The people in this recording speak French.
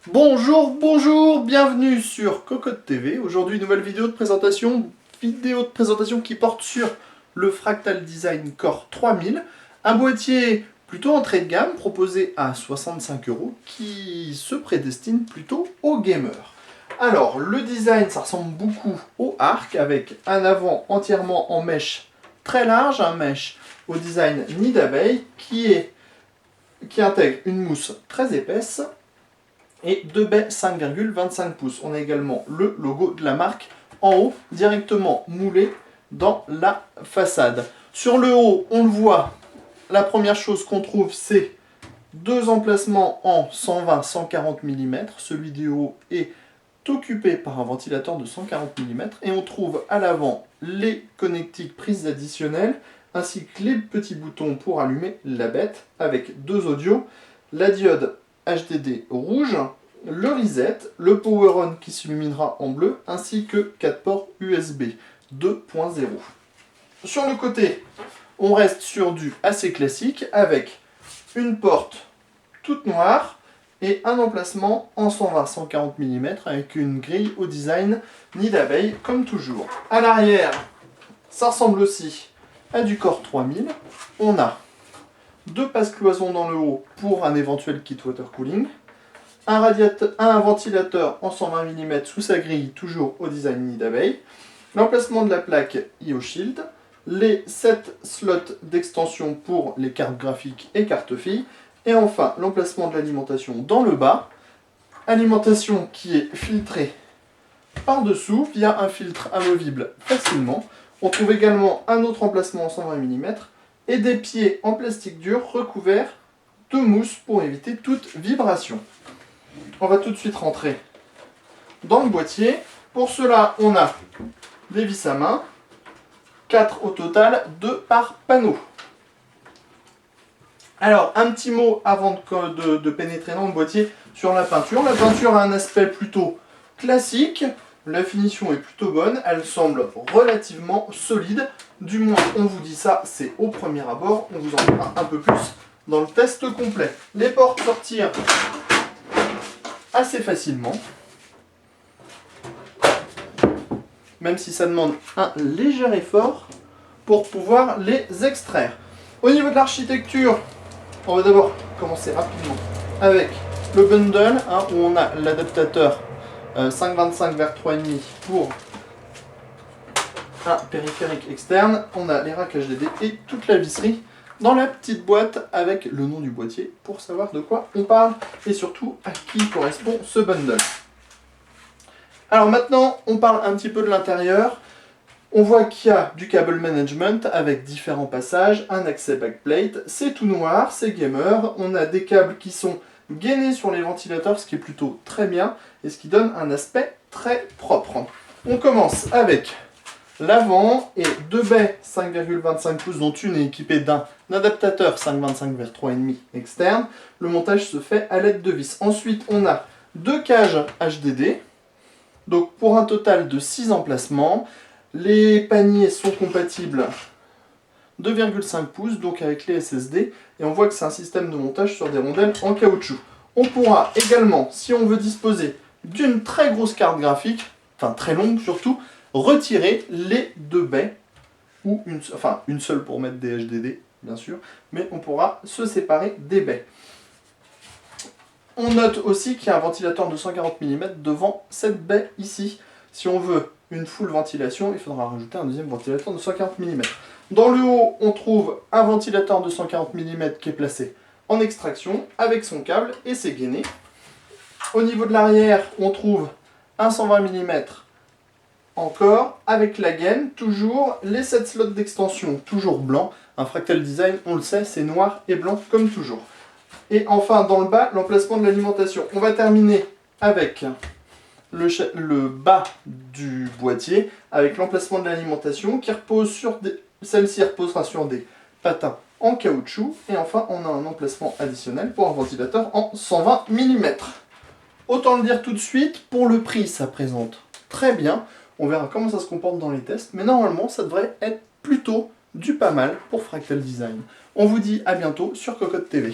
Bonjour, bonjour, bienvenue sur Cocotte TV. Aujourd'hui, nouvelle vidéo de présentation qui porte sur le Fractal Design Core 3000, un boîtier plutôt entrée de gamme proposé à 65 € qui se prédestine plutôt aux gamers. Alors, le design, ça ressemble beaucoup au Arc avec un avant entièrement en mèche très large, un mèche au design nid d'abeille qui intègre une mousse très épaisse et deux baies 5,25 pouces. On a également le logo de la marque en haut, directement moulé dans la façade. Sur le haut, on le voit, la première chose qu'on trouve, c'est deux emplacements en 120-140 mm. Celui du haut est occupé par un ventilateur de 140 mm. Et on trouve à l'avant les connectiques prises additionnelles, ainsi que les petits boutons pour allumer la bête, avec deux audios, la diode HDD rouge, le reset, le power on qui s'illuminera en bleu, ainsi que 4 ports USB 2.0. Sur le côté, on reste sur du assez classique avec une porte toute noire et un emplacement en 120-140 mm avec une grille au design nid d'abeille comme toujours. À l'arrière, ça ressemble aussi à du Core 3000. On a deux passe-cloisons dans le haut pour un éventuel kit water cooling, un ventilateur en 120 mm sous sa grille, toujours au design nid d'abeille, l'emplacement de la plaque IO-Shield, les 7 slots d'extension pour les cartes graphiques et cartes filles, et enfin l'emplacement de l'alimentation dans le bas, alimentation qui est filtrée par-dessous via un filtre amovible facilement. On trouve également un autre emplacement en 120 mm et des pieds en plastique dur recouverts de mousse pour éviter toute vibration. On va tout de suite rentrer dans le boîtier. Pour cela, on a des vis à main, 4 au total, 2 par panneau. Alors, un petit mot avant de pénétrer dans le boîtier sur la peinture. La peinture a un aspect plutôt classique, la finition est plutôt bonne, elle semble relativement solide. Du moins, on vous dit ça, c'est au premier abord, on vous en dira un peu plus dans le test complet. Les portes sortir assez facilement, même si ça demande un léger effort pour pouvoir les extraire. Au niveau de l'architecture, on va d'abord commencer rapidement avec le bundle, où on a l'adaptateur 5.25 vers 3.5 pour un périphérique externe. On a les racks HDD et toute la visserie dans la petite boîte avec le nom du boîtier pour savoir de quoi on parle et surtout à qui correspond ce bundle. Alors maintenant, on parle un petit peu de l'intérieur. On voit qu'il y a du cable management avec différents passages, un accès backplate, c'est tout noir, c'est gamer. On a des câbles qui sont gainés sur les ventilateurs, ce qui est plutôt très bien et ce qui donne un aspect très propre. On commence avec l'avant et deux baies 5,25 pouces dont une est équipée d'un adaptateur 5.25 vers 3.5 externe. Le montage se fait à l'aide de vis. Ensuite, on a deux cages HDD, donc pour un total de 6 emplacements. Les paniers sont compatibles 2,5 pouces, donc avec les SSD, et on voit que c'est un système de montage sur des rondelles en caoutchouc. On pourra également, si on veut disposer d'une très grosse carte graphique, enfin très longue surtout, retirer les deux baies, ou une seule pour mettre des HDD, bien sûr, mais on pourra se séparer des baies. On note aussi qu'il y a un ventilateur de 140 mm devant cette baie ici. Si on veut une full ventilation, il faudra rajouter un deuxième ventilateur de 140 mm. Dans le haut, on trouve un ventilateur de 140 mm qui est placé en extraction avec son câble et ses gainés. Au niveau de l'arrière, on trouve un 120 mm encore avec la gaine, toujours les 7 slots d'extension, toujours blanc. Un Fractal Design, on le sait, c'est noir et blanc comme toujours. Et enfin, dans le bas, l'emplacement de l'alimentation. On va terminer avec le bas du boîtier, avec l'emplacement de l'alimentation qui repose sur des... Celle-ci reposera sur des patins en caoutchouc. Et enfin, on a un emplacement additionnel pour un ventilateur en 120 mm. Autant le dire tout de suite, pour le prix, ça présente très bien. On verra comment ça se comporte dans les tests, mais normalement, ça devrait être plutôt du pas mal pour Fractal Design. On vous dit à bientôt sur Cocotte TV.